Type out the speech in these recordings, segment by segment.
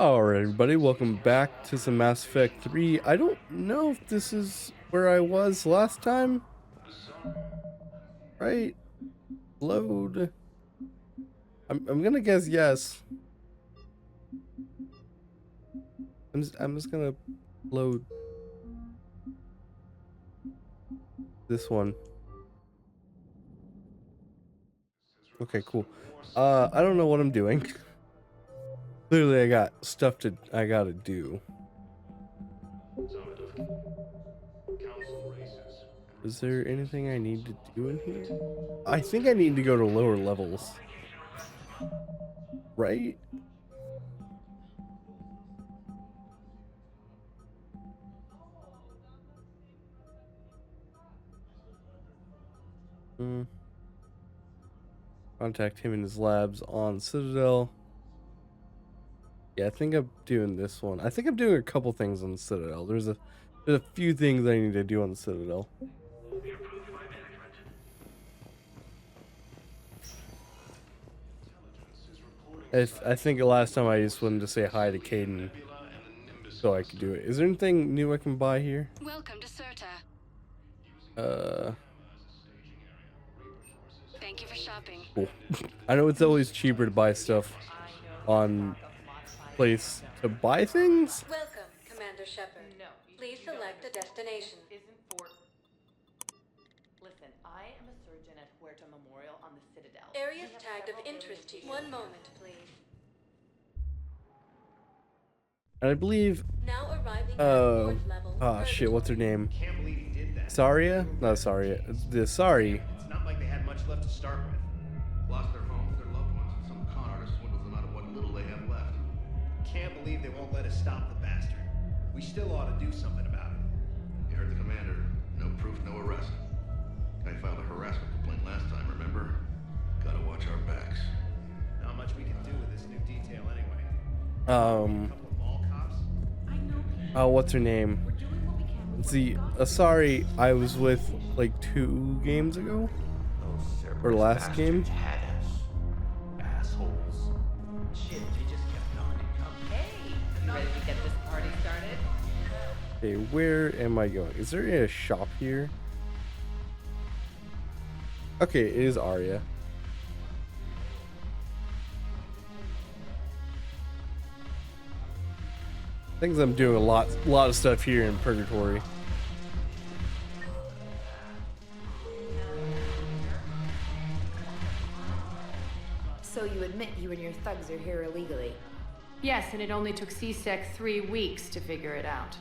Alright, everybody, welcome back to some Mass Effect 3. I don't know if this is where I was last time. Right? Load. I'm gonna guess yes. I'm just gonna load this one. Okay, cool. I don't know what I'm doing. Clearly I got stuff I gotta do. Is there anything I need to do in here? I think I need to go to lower levels. Right? Contact him in his labs on Citadel. Yeah, I think I'm doing this one. I think I'm doing a couple things on the Citadel. There's a few things I need to do on the Citadel. I think the last time I just wanted to say hi to Caden so I could do it. Is there anything new I can buy here? Welcome to Serta. Thank you for shopping. Cool. I know it's always cheaper to buy stuff on place to buy things. Welcome, Commander Shepard. Please select a destination. Listen, I am a surgeon at Huerta Memorial on the Citadel. Areas tagged of interest to you. One moment, please. And I believe Now arriving at fourth level. oh shit, what's her name? Can't believe he did that. Saria? Not Saria. The Sari. It's not like they had much left to start with. Lost their homes, their loved ones, and some con artist swindles them out of what little they have left. Can't believe they won't let us stop the bastard. We still ought to do something about it. You heard the commander. No proof, no arrest. Guy filed a harassment complaint last time, remember? Gotta watch our backs. Not much we can do with this new detail anyway. A couple of mall cops? I know. Oh, what's her name? We're doing what we can. See, Asari I was with like 2 games ago. Or last game. Had us. Assholes. Shit, they just kept on and coming. Hey, you ready to get this party started? Okay, where am I going? Is there a shop here? Okay, it is Arya. Things I'm doing a lot of stuff here in Purgatory. So you admit you and your thugs are here illegally? Yes, and it only took CSEC 3 weeks to figure it out.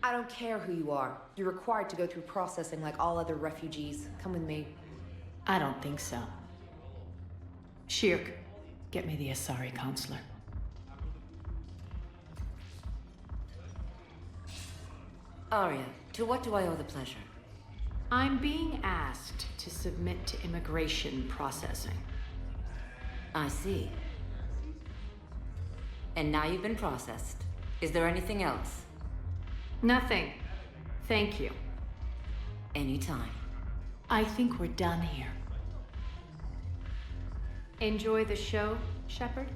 I don't care who you are. You're required to go through processing like all other refugees. Come with me. I don't think so. Shirk, get me the Asari consular. Arya, to what do I owe the pleasure? I'm being asked to submit to immigration processing. I see. And now you've been processed. Is there anything else? Nothing. Thank you. Anytime. I think we're done here. Enjoy the show, Shepard?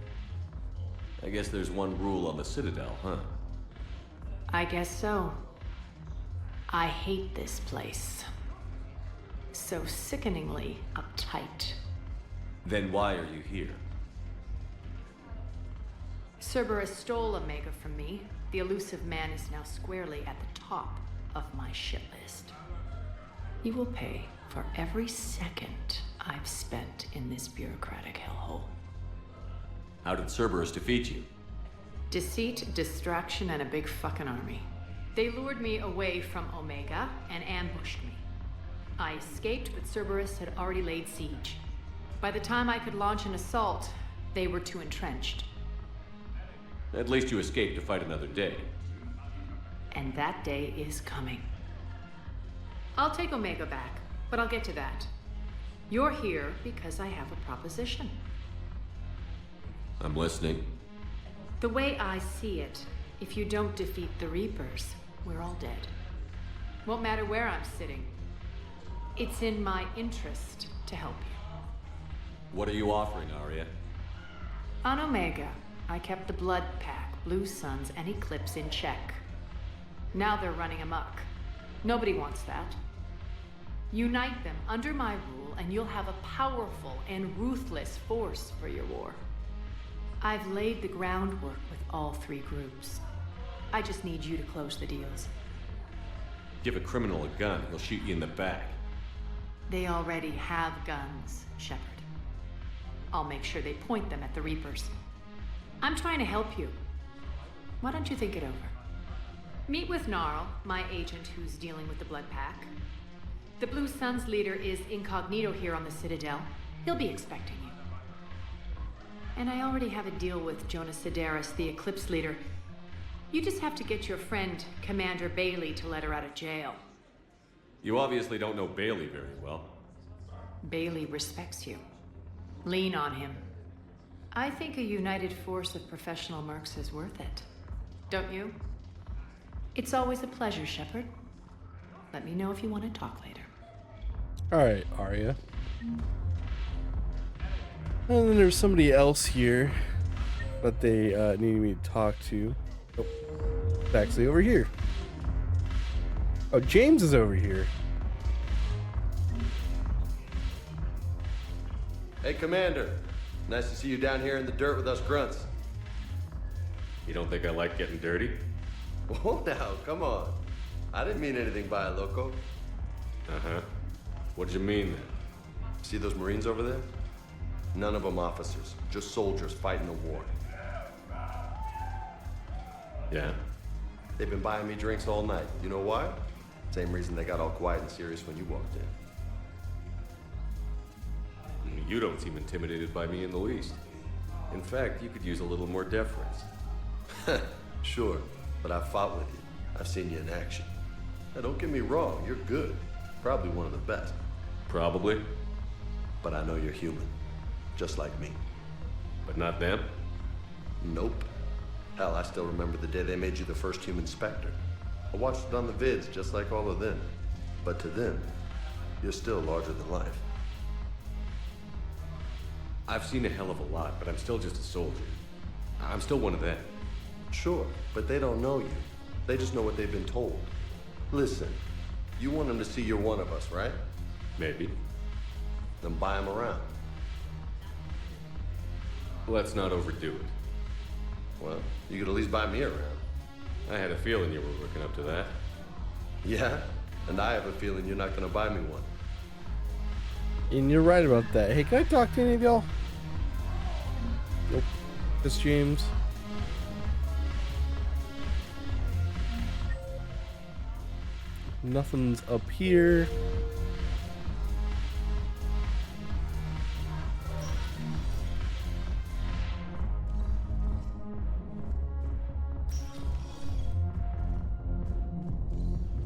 I guess there's one rule on the Citadel, huh? I guess so. I hate this place. So sickeningly uptight. Then why are you here? Cerberus stole Omega from me. The elusive man is now squarely at the top of my shit list. He will pay for every second I've spent in this bureaucratic hellhole. How did Cerberus defeat you? Deceit, distraction, and a big fucking army. They lured me away from Omega and ambushed me. I escaped, but Cerberus had already laid siege. By the time I could launch an assault, they were too entrenched. At least you escaped to fight another day. And that day is coming. I'll take Omega back, but I'll get to that. You're here because I have a proposition. I'm listening. The way I see it, if you don't defeat the Reapers, we're all dead. Won't matter where I'm sitting. It's in my interest to help you. What are you offering, Arya? On Omega, I kept the Blood Pack, Blue Suns, and Eclipse in check. Now they're running amok. Nobody wants that. Unite them under my rule, and you'll have a powerful and ruthless force for your war. I've laid the groundwork with all three groups. I just need you to close the deals. Give a criminal a gun, he'll shoot you in the back. They already have guns, Shepard. I'll make sure they point them at the Reapers. I'm trying to help you. Why don't you think it over? Meet with Gnarl, my agent who's dealing with the Blood Pack. The Blue Suns leader is incognito here on the Citadel. He'll be expecting you. And I already have a deal with Jonas Sedaris, the Eclipse leader. You just have to get your friend, Commander Bailey, to let her out of jail. You obviously don't know Bailey very well. Bailey respects you. Lean on him. I think a united force of professional mercs is worth it. Don't you? It's always a pleasure, Shepard. Let me know if you want to talk later. Alright, Arya. And then there's somebody else here that they needed me to talk to. Oh, it's actually over here. Oh, James is over here. Hey, Commander. Nice to see you down here in the dirt with us grunts. You don't think I like getting dirty? Whoa now, come on. I didn't mean anything by it, loco. Uh-huh. What'd you mean then? See those Marines over there? None of them officers, just soldiers fighting a war. Yeah? They've been buying me drinks all night. You know why? Same reason they got all quiet and serious when you walked in. You don't seem intimidated by me in the least. In fact, you could use a little more deference. Sure, but I've fought with you. I've seen you in action. Now, don't get me wrong, you're good. Probably one of the best. Probably. But I know you're human. Just like me. But not them? Nope. Hell, I still remember the day they made you the first human Spectre. I watched it on the vids, just like all of them. But to them, you're still larger than life. I've seen a hell of a lot, but I'm still just a soldier. I'm still one of them. Sure, but they don't know you. They just know what they've been told. Listen, you want them to see you're one of us, right? Maybe. Then buy them around. Let's not overdo it. Well, you could at least buy me around. I had a feeling you were working up to that. Yeah? And I have a feeling you're not gonna buy me one. And you're right about that. Hey, can I talk to any of y'all? Nope. Just James. Nothing's up here.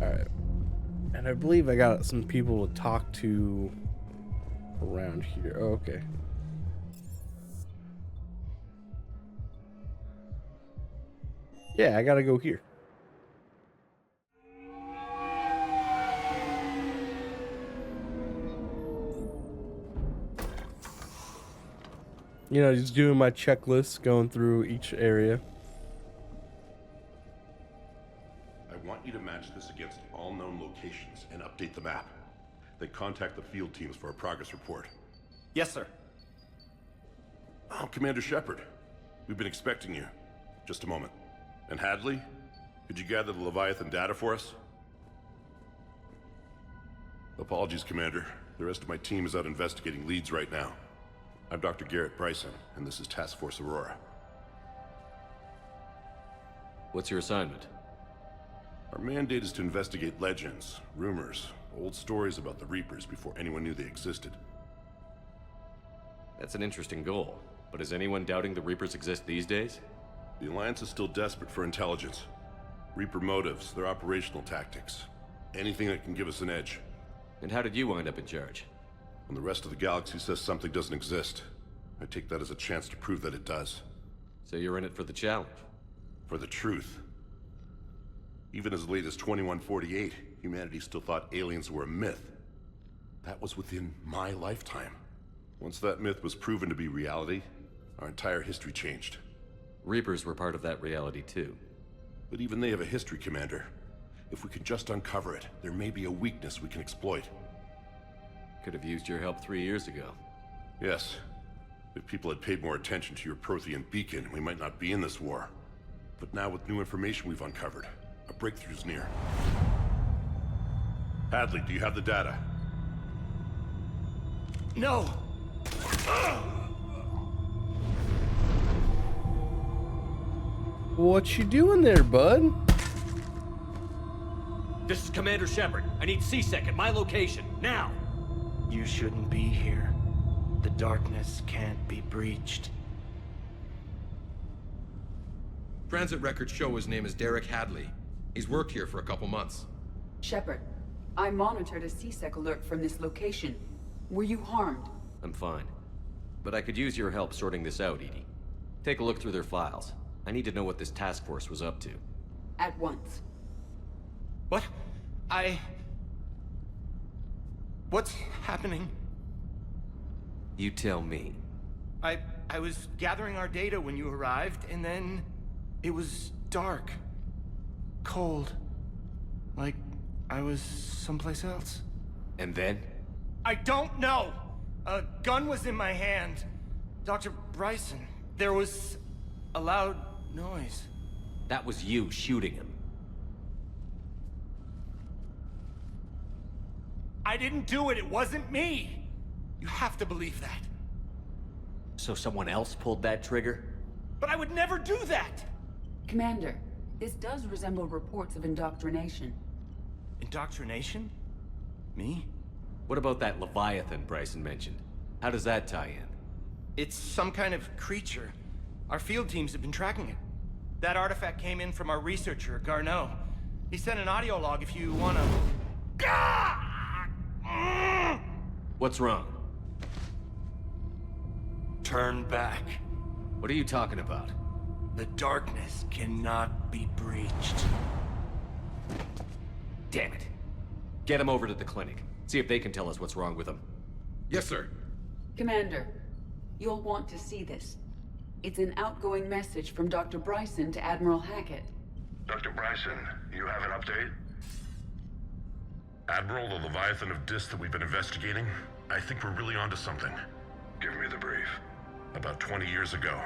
Alright. And I believe I got some people to talk to around here. Oh, okay. Yeah, I gotta go here. You know, just doing my checklist, going through each area. I want you to match this against all known locations and update the map. Then contact the field teams for a progress report. Yes, sir. Oh, Commander Shepard. We've been expecting you. Just a moment. And Hadley? Could you gather the Leviathan data for us? Apologies, Commander. The rest of my team is out investigating leads right now. I'm Dr. Garrett Bryson, and this is Task Force Aurora. What's your assignment? Our mandate is to investigate legends, rumors, old stories about the Reapers before anyone knew they existed. That's an interesting goal, but is anyone doubting the Reapers exist these days? The Alliance is still desperate for intelligence. Reaper motives, their operational tactics. Anything that can give us an edge. And how did you wind up in charge? When the rest of the galaxy says something doesn't exist, I take that as a chance to prove that it does. So you're in it for the challenge? For the truth. Even as late as 2148, humanity still thought aliens were a myth. That was within my lifetime. Once that myth was proven to be reality, our entire history changed. Reapers were part of that reality too. But even they have a history, Commander. If we can just uncover it, there may be a weakness we can exploit. Could have used your help 3 years ago. Yes. If people had paid more attention to your Prothean beacon, we might not be in this war. But now with new information we've uncovered, a breakthrough's near. Hadley, do you have the data? No! What you doing there, bud? This is Commander Shepard. I need C-Sec at my location, now! You shouldn't be here. The darkness can't be breached. Transit records show his name is Derek Hadley. He's worked here for a couple months. Shepard, I monitored a C-Sec alert from this location. Were you harmed? I'm fine. But I could use your help sorting this out, Edie. Take a look through their files. I need to know what this task force was up to. At once. What? What's happening? You tell me. I was gathering our data when you arrived, and then it was dark. Cold. Like I was someplace else. And then? I don't know! A gun was in my hand. Dr. Bryson, there was a loud noise. That was you shooting him. I didn't do it, it wasn't me! You have to believe that. So someone else pulled that trigger? But I would never do that! Commander, this does resemble reports of indoctrination. Indoctrination? Me? What about that Leviathan Bryson mentioned? How does that tie in? It's some kind of creature. Our field teams have been tracking it. That artifact came in from our researcher, Garneau. He sent an audio log if you wanna... What's wrong? Turn back. What are you talking about? The darkness cannot be breached. Damn it. Get him over to the clinic. See if they can tell us what's wrong with him. Yes, sir. Commander, you'll want to see this. It's an outgoing message from Dr. Bryson to Admiral Hackett. Dr. Bryson, you have an update? Admiral, the Leviathan of Dis that we've been investigating, I think we're really onto something. Give me the brief. About 20 years ago,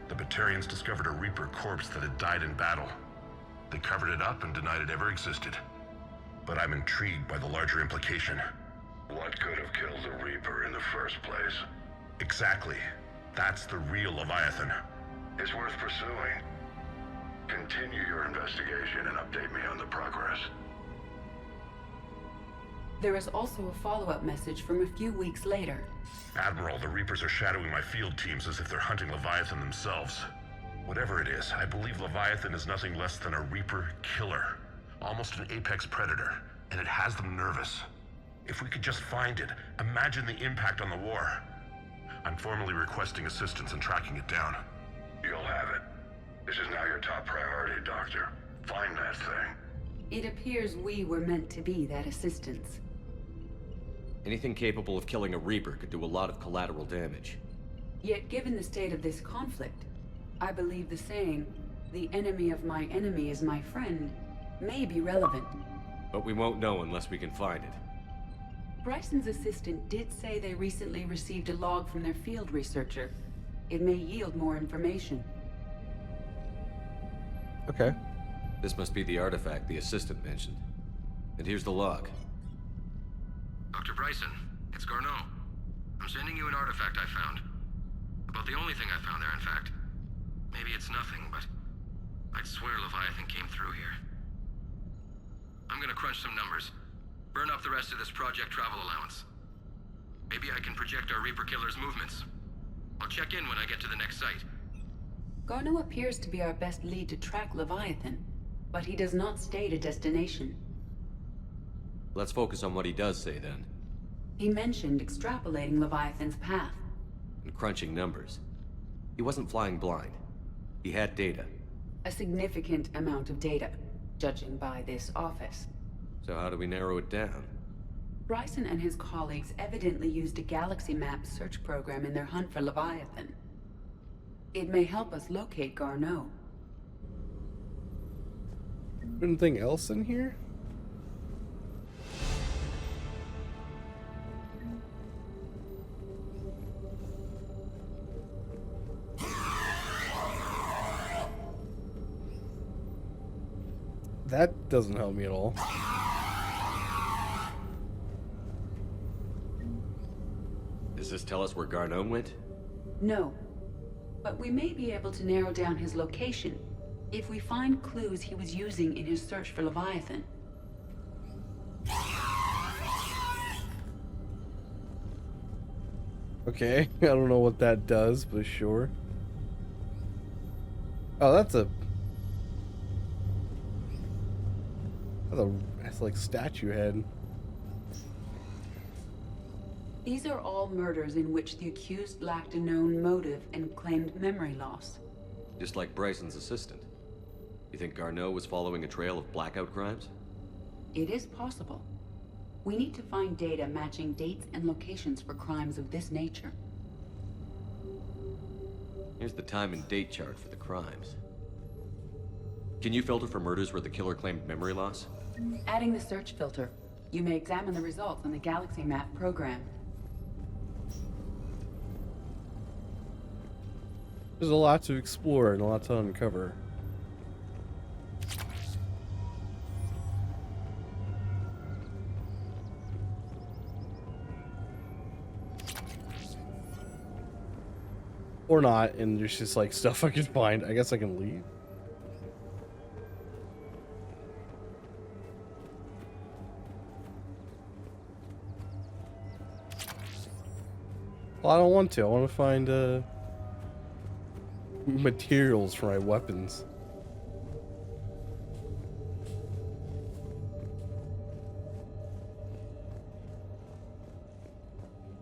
the Batarians discovered a Reaper corpse that had died in battle. They covered it up and denied it ever existed. But I'm intrigued by the larger implication. What could have killed the Reaper in the first place? Exactly. That's the real Leviathan. It's worth pursuing. Continue your investigation and update me on the progress. There is also a follow-up message from a few weeks later. Admiral, the Reapers are shadowing my field teams as if they're hunting Leviathan themselves. Whatever it is, I believe Leviathan is nothing less than a Reaper killer. Almost an apex predator, and it has them nervous. If we could just find it, imagine the impact on the war. I'm formally requesting assistance in tracking it down. You'll have it. This is now your top priority, Doctor. Find that thing. It appears we were meant to be that assistance. Anything capable of killing a Reaper could do a lot of collateral damage. Yet given the state of this conflict, I believe the saying, "The enemy of my enemy is my friend," may be relevant. But we won't know unless we can find it. Bryson's assistant did say they recently received a log from their field researcher. It may yield more information. Okay. This must be the artifact the assistant mentioned. And here's the log. Dr. Bryson, it's Garneau. I'm sending you an artifact I found. About the only thing I found there, in fact. Maybe it's nothing, but I'd swear Leviathan came through here. I'm gonna crunch some numbers. Burn up the rest of this project travel allowance. Maybe I can project our Reaper killer's movements. I'll check in when I get to the next site. Garneau appears to be our best lead to track Leviathan, but he does not state a destination. Let's focus on what he does say then. He mentioned extrapolating Leviathan's path. And crunching numbers. He wasn't flying blind. He had data. A significant amount of data, judging by this office. So how do we narrow it down? Bryson and his colleagues evidently used a galaxy map search program in their hunt for Leviathan. It may help us locate Garneau. Anything else in here? That doesn't help me at all. Does this tell us where Garneau went? No. But we may be able to narrow down his location if we find clues he was using in his search for Leviathan. Okay, I don't know what that does, but sure. Oh, that's like statue head. These are all murders in which the accused lacked a known motive and claimed memory loss. Just like Bryson's assistant. You think Garneau was following a trail of blackout crimes? It is possible. We need to find data matching dates and locations for crimes of this nature. Here's the time and date chart for the crimes. Can you filter for murders where the killer claimed memory loss? Adding the search filter, you may examine the results on the Galaxy Map program. There's a lot to explore and a lot to uncover. Or not, and there's just like stuff I can find. I guess I can leave. Well, I don't want to. I want to find materials for my weapons.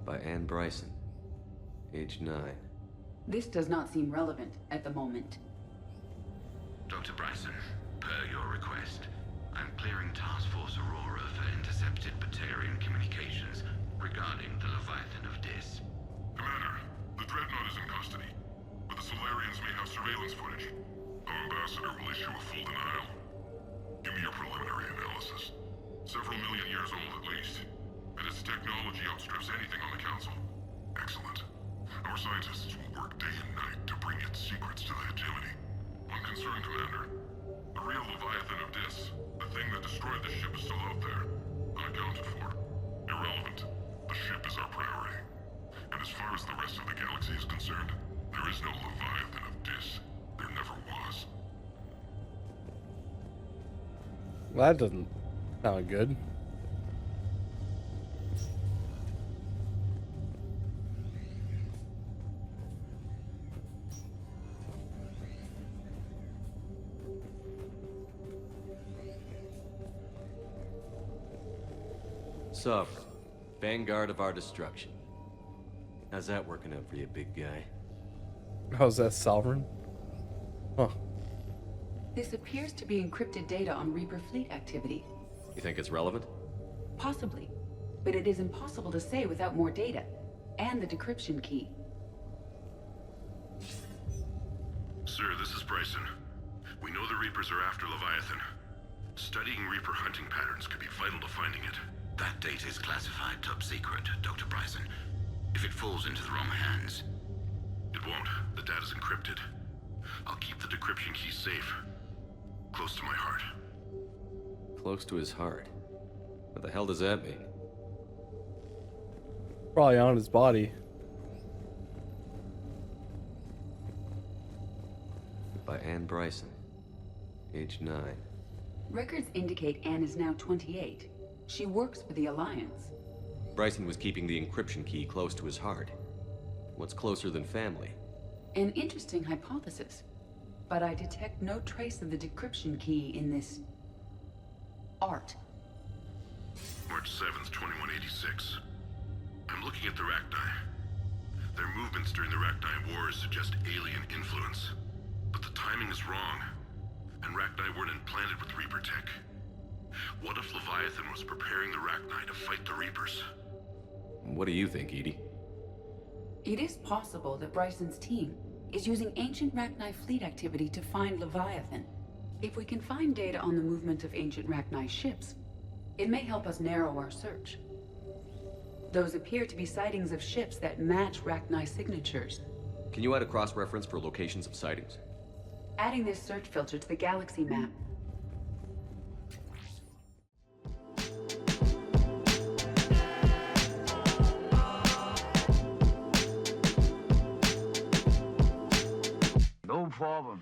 By Anne Bryson, age 9. This does not seem relevant at the moment. Dr. Bryson, per your request, I'm clearing Task Force Aurora for intercepted Batarian communications regarding the Leviathan of Dis. Commander, the Dreadnought is in custody, but the Solarians may have surveillance footage. Our ambassador will issue a full denial. Give me your preliminary analysis. Several million years old at least, and its technology outstrips anything on the Council. Excellent. Our scientists will work day and night to bring its secrets to the hegemony. One concern, Commander. The real Leviathan of Dis, the thing that destroyed the ship, is still out there, unaccounted for. Irrelevant. The ship is our priority. And as far as the rest of the galaxy is concerned, there is no Leviathan of Dis. There never was. Well, that doesn't sound good. Sovereign, vanguard of our destruction. How's that working out for you, big guy? How's that, Sovereign? Huh. This appears to be encrypted data on Reaper fleet activity. You think it's relevant? Possibly. But it is impossible to say without more data. And the decryption key. Sir, this is Bryson. We know the Reapers are after Leviathan. Studying Reaper hunting patterns could be vital to finding it. That data is classified top secret, Dr. Bryson. If it falls into the wrong hands... It won't. The data's encrypted. I'll keep the decryption key safe. Close to my heart. Close to his heart. What the hell does that mean? Probably on his body. By Anne Bryson, age 9. Records indicate Anne is now 28. She works for the Alliance. Bryson was keeping the encryption key close to his heart. What's closer than family? An interesting hypothesis. But I detect no trace of the decryption key in this... art. March 7th, 2186. I'm looking at the Rachni. Their movements during the Rachni Wars suggest alien influence. But the timing is wrong. And Rachni weren't implanted with Reaper tech. What if Leviathan was preparing the Rachni to fight the Reapers? What do you think, Edie? It is possible that Bryson's team, is using ancient Rachni fleet activity to find Leviathan. If we can find data on the movement of ancient Rachni ships, it may help us narrow our search. Those appear to be sightings of ships that match Rachni signatures. Can you add a cross-reference for locations of sightings? Adding this search filter to the galaxy map. No problem.